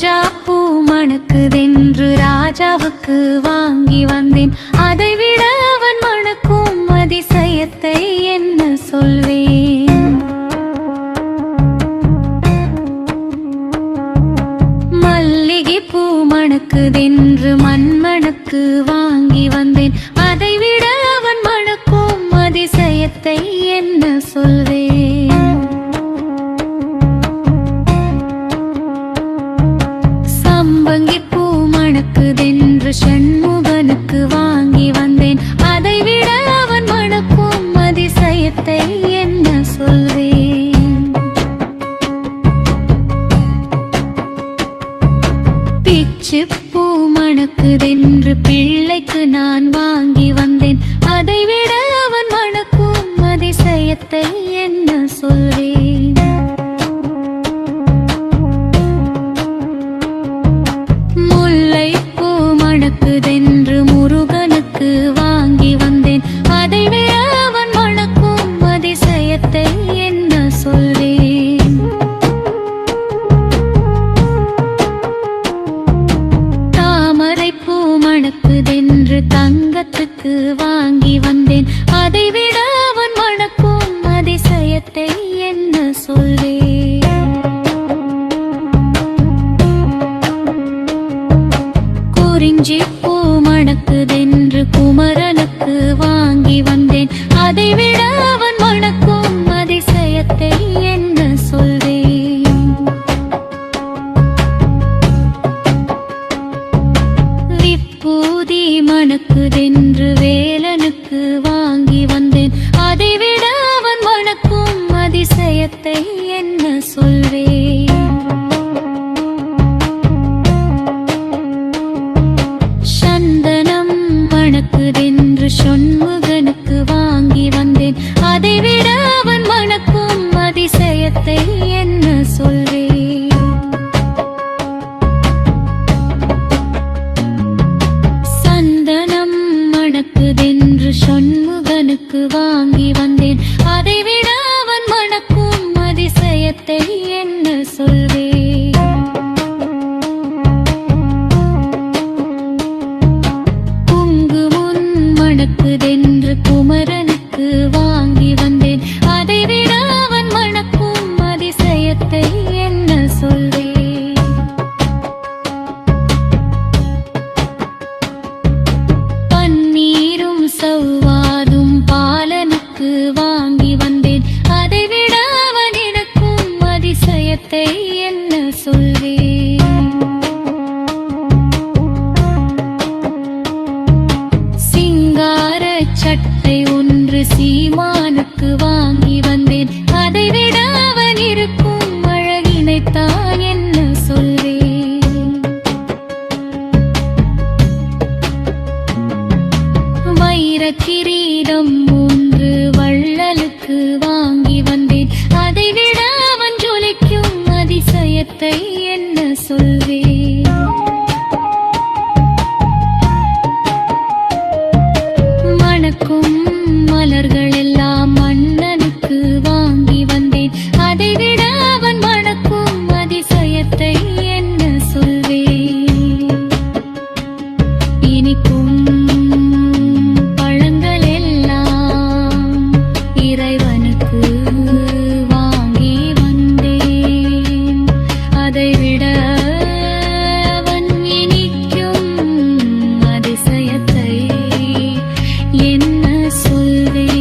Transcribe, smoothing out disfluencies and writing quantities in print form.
ரோஜா பூ மணக்குதென்று ராஜாவுக்கு வாங்கி வந்தேன். அதைவிட அவன் மணக்கும் அதிசயத்தை என்ன சொல்வேன்? மல்லிகை பூ மணக்குதென்று மண்மணக்கு வாங்கி வந்தேன். அதைவிட அவன் மணக்கும் அதிசயத்தை என்ன சொல்வேன்? சம்பங்கி பூ மணக்குதென்று சண்முகனுக்கு வாங்கி வந்தேன். அதைவிட அவன் மணக்கும் அதிசயத்தை என்ன சொல்வேன்? பிச்சு பூ மணக்குதென்று பிள்ளைக்கு நான் வாங்கி வந்தேன். அதைவிட அவன் மணக்கும் அதிசயத்தை என்ன சொல்வேன்? முல்லை பூ மணக்குதென்று முருகனுக்கு வாங்கி வந்தேன். அதைவிட அவன் மணக்கும் அதிசயத்தை என்ன சொல்வேன்? தாமரை பூ மணக்குதென்று தங்கத்துக்கு வாங்கி வந்தேன். அதைவிட அவன் மணக்கும் அதிசயத்தை என்ன சொல்வேன்? குறிஞ்சி பூ மணக்குதென்று குமரனுக்கு வாங்கி வந்தேன். அதைவிட அவன் மணக்கும் அதிசயத்தை என்ன சொல்வேன்? விப்பூதி மணக்குதென்று வேலனுக்கு வாங்கி வந்தேன். அதைவிட அவன் மணக்கும் அதிசயத்தை என்ன சொல்வேன்? சந்தனம் மணக்குதென்று சண்முகனுக்கு வாங்கி வந்தேன். அதைவிட அவன் மணக்கும் அதிசயத்தை என்ன சொல்வேன்? சந்தனம் மணக்குதென்று சண்முகனுக்கு வாங்கி வந்தேன். அதைவிட அவன் மணக்கும் அதிசயத்தை என்ன சொல்வேன்? குங்குமம் மணக்குதென்று குமரனுக்கு வாங்கி வந்தேன். அதைவிட அவன் மணக்கும் அதிசயத்தை என்ன சொல்வேன்? பன்னீரும் சௌவாதும் பாலனுக்கு வாங்கி வந்தேன். அதைவிட அவன் எனக்கும் அதிசயத்தை என்ன சொல்வேன்? சிங்கார சட்டை ஒன்று சீமானுக்கு வாங்கி வந்தேன். அதைவிட அவன் இருக்கும் அழகினைத்தான் என்ன சொல்வேன்? வைர கிரீடம் ஒன்று வள்ளலுக்கு வாங்கி வந்தேன். அதைவிட அவன் ஜொலிக்கும் அதிசயத்தை என்ன சொல்வேன்? மணக்கும் மலர்கள் எல்லாம் மன்னனுக்கு வாங்கி வந்தேன். அதைவிட அவன் மணக்கும் அதிசயத்தை என்ன சொல்வேன்? இனிக்கும் பழங்கள் எல்லாம் இறைவனுக்கு வாங்கி வந்தேன். அதைவிட அவன் இனிக்கும் அதிசயத்தை என்ன சொல்வேன்?